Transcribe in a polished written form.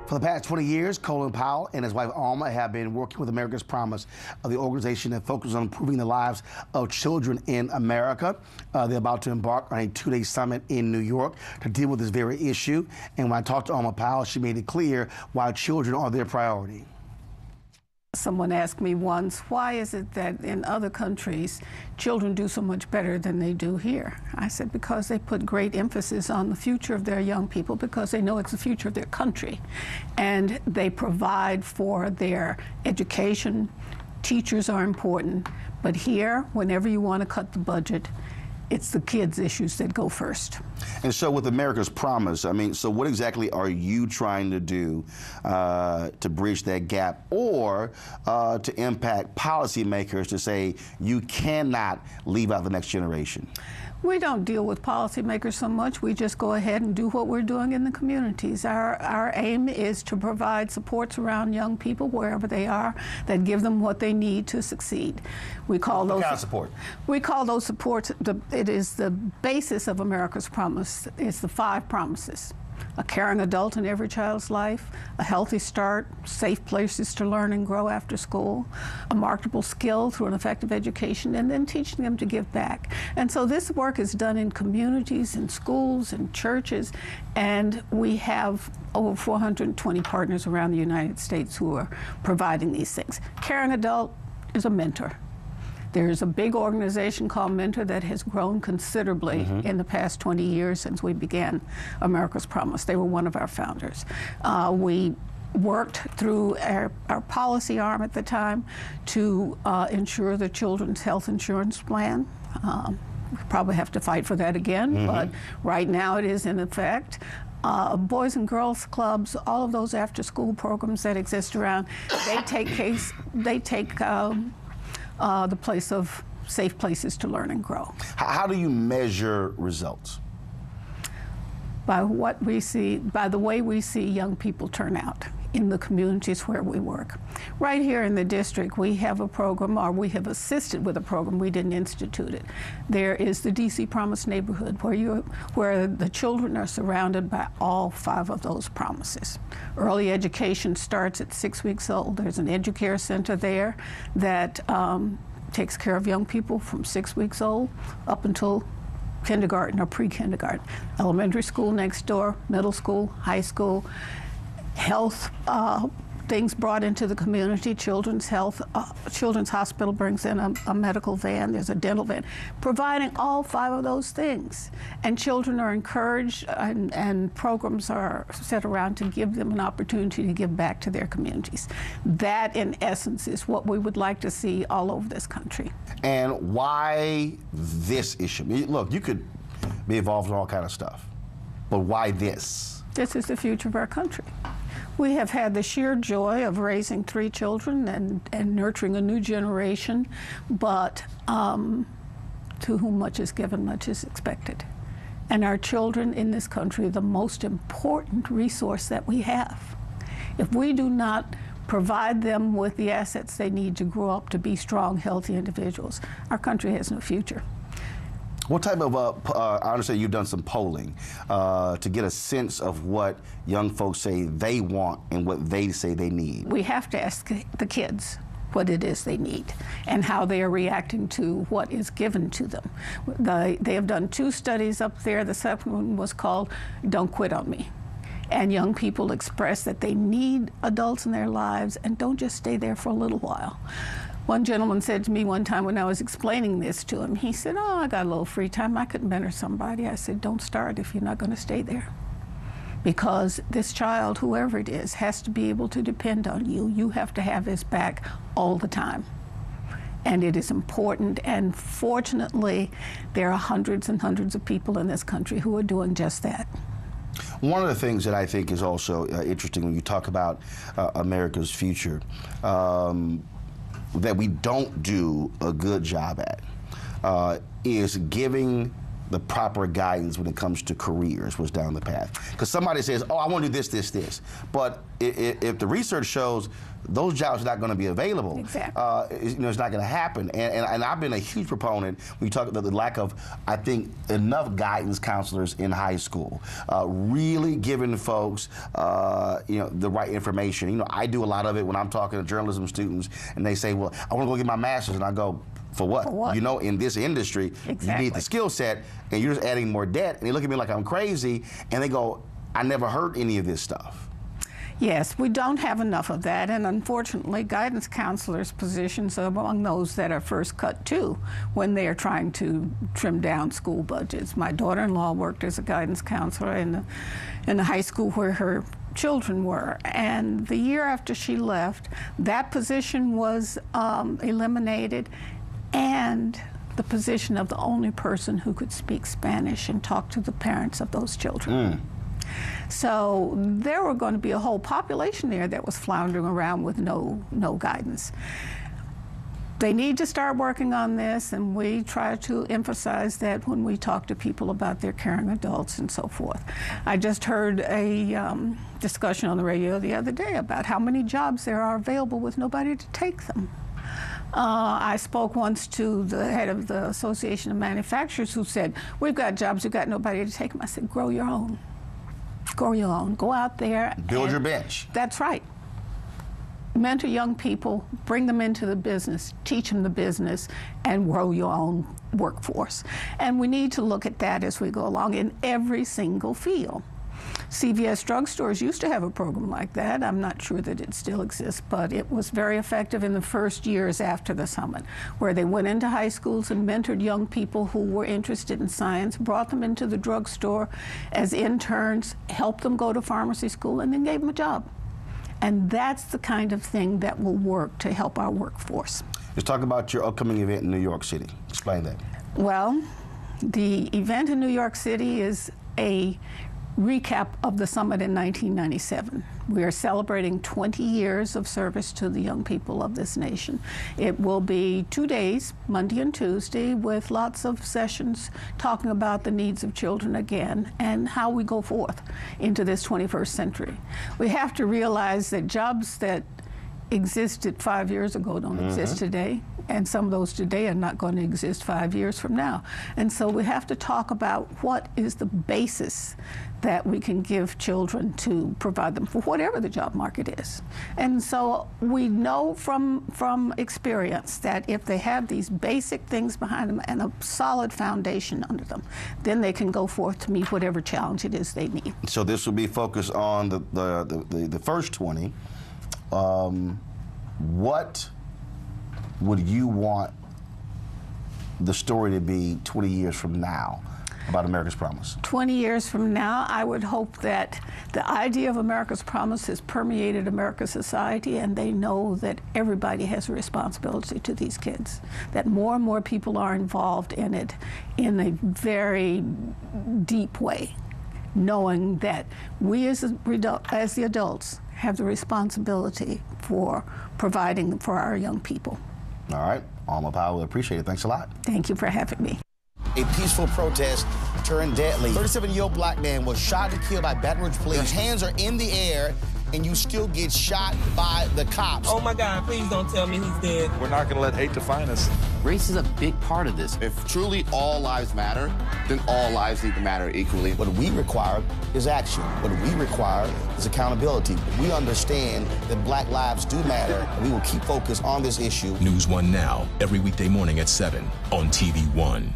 For the past 20 years, Colin Powell and his wife Alma have been working with America's Promise, the organization that focuses on improving the lives of children in America. They're about to embark on a 2-day summit in New York to deal with this very issue. And when I talked to Alma Powell, she made it clear why children are their priority. Someone asked me once, why is it that in other countries children do so much better than they do here? I said, because they put great emphasis on the future of their young people, because they know it's the future of their country. And they provide for their education. Teachers are important. But here, whenever you want to cut the budget, it's the kids' issues that go first. And so with America's Promise, I mean, so what exactly are you trying to do to bridge that gap, or to impact policymakers to say you cannot leave out the next generation? We don't deal with policymakers so much. We just go ahead and do what we're doing in the communities. Our aim is to provide supports around young people wherever they are that give them what they need to succeed. We call those kind of support? We call those supports, it is the basis of America's Promise. It's the 5 promises. A caring adult in every child's life, a healthy start, safe places to learn and grow after school, a marketable skill through an effective education, and then teaching them to give back. And so this work is done in communities, in schools, in churches, and we have over 420 partners around the United States who are providing these things. Caring adult is a mentor. There's a big organization called Mentor that has grown considerably in the past 20 years since we began America's Promise. They were one of our founders. We worked through our policy arm at the time to ensure the children's health insurance plan. We probably have to fight for that again, but right now it is in effect. Boys and Girls Clubs, all of those after-school programs that exist around, they take the place of safe places to learn and grow. How do you measure results? By what we see, by the way we see young people turn out in the communities where we work. Right here in the district, we have a program, or we have assisted with a program, we didn't institute it. There is the DC Promise Neighborhood, where the children are surrounded by all 5 of those promises. Early education starts at 6 weeks old. There's an educare center there that takes care of young people from 6 weeks old up until kindergarten or pre-kindergarten. Elementary school next door, middle school, high school, health things brought into the community. Children's Hospital brings in a medical van. There's a dental van, providing all 5 of those things. And children are encouraged, and programs are set around to give them an opportunity to give back to their communities. That, in essence, is what we would like to see all over this country. And why this issue? Look, you could be involved in all kind of stuff, but why this? This is the future of our country. We have had the sheer joy of raising 3 children and nurturing a new generation, but to whom much is given, much is expected. And our children in this country are the most important resource that we have. If we do not provide them with the assets they need to grow up to be strong, healthy individuals, our country has no future. What type of, I understand you've done some polling to get a sense of what young folks say they want and what they say they need. We have to ask the kids what it is they need and how they are reacting to what is given to them. They have done 2 studies up there. The second one was called Don't Quit on Me. And young people express that they need adults in their lives and don't just stay there for a little while. One gentleman said to me one time when I was explaining this to him, he said, "Oh, I got a little free time. I could mentor somebody." I said, "Don't start if you're not going to stay there. Because this child, whoever it is, has to be able to depend on you. You have to have his back all the time. And it is important, and fortunately, there are hundreds and hundreds of people in this country who are doing just that." One of the things that I think is also interesting when you talk about America's future, that we don't do a good job at, is giving the proper guidance when it comes to careers was down the path. Because somebody says, oh, I want to do this, this, this. But if the research shows those jobs are not going to be available, exactly. You know, it's not going to happen. And I've been a huge proponent when you talk about the lack of, I think, enough guidance counselors in high school, really giving folks, you know, the right information. You know, I do a lot of it when I'm talking to journalism students, and they say, well, I want to go get my master's, and I go, for what? For what? You know, in this industry, exactly. You need the skill set, and you're just adding more debt. And they look at me like I'm crazy, and they go, I never heard any of this stuff. Yes, we don't have enough of that, and unfortunately, guidance counselors' positions are among those that are first cut too when they are trying to trim down school budgets. My daughter-in-law worked as a guidance counselor in the high school where her children were, and the year after she left, that position was eliminated, and the position of the only person who could speak Spanish and talk to the parents of those children. So there were going to be a whole population there that was floundering around with no guidance. They need to start working on this, and we try to emphasize that when we talk to people about their caring adults and so forth. I just heard a discussion on the radio the other day about how many jobs there are available with nobody to take them. I spoke once to the head of the Association of Manufacturers who said, we've got jobs, we've got nobody to take them. I said, grow your own. Grow your own. Go out there. Build your bench. That's right. Mentor young people, bring them into the business, teach them the business, and grow your own workforce. And we need to look at that as we go along in every single field. CVS drugstores used to have a program like that. I'm not sure that it still exists, but it was very effective in the first years after the summit, where they went into high schools and mentored young people who were interested in science, brought them into the drugstore as interns, helped them go to pharmacy school, and then gave them a job. And that's the kind of thing that will work to help our workforce. Let's talk about your upcoming event in New York City. Explain that. Well, the event in New York City is a recap of the summit in 1997. We are celebrating 20 years of service to the young people of this nation. It will be 2 days, Monday and Tuesday, with lots of sessions talking about the needs of children again and how we go forth into this 21st century. We have to realize that jobs that existed 5 years ago don't exist today, and some of those today are not going to exist 5 years from now. And so we have to talk about what is the basis that we can give children to provide them for whatever the job market is. And so we know from experience that if they have these basic things behind them and a solid foundation under them, then they can go forth to meet whatever challenge it is they need. So this will be focused on the first 20. What would you want the story to be 20 years from now about America's Promise? 20 years from now, I would hope that the idea of America's Promise has permeated America's society, and they know that everybody has a responsibility to these kids, that more and more people are involved in it in a very deep way, knowing that we as the adults have the responsibility for providing for our young people. All right, Alma Powell, we appreciate it. Thanks a lot. Thank you for having me. A peaceful protest turned deadly. 37-year-old black man was shot and killed by Baton Rouge police. Your hands are in the air, and you still get shot by the cops. Oh my God, please don't tell me he's dead. We're not going to let hate define us. Race is a big part of this. If truly all lives matter, then all lives need to matter equally. What we require is action. What we require is accountability. We understand that black lives do matter, and we will keep focused on this issue. NewsOne Now, every weekday morning at 7 on TV1.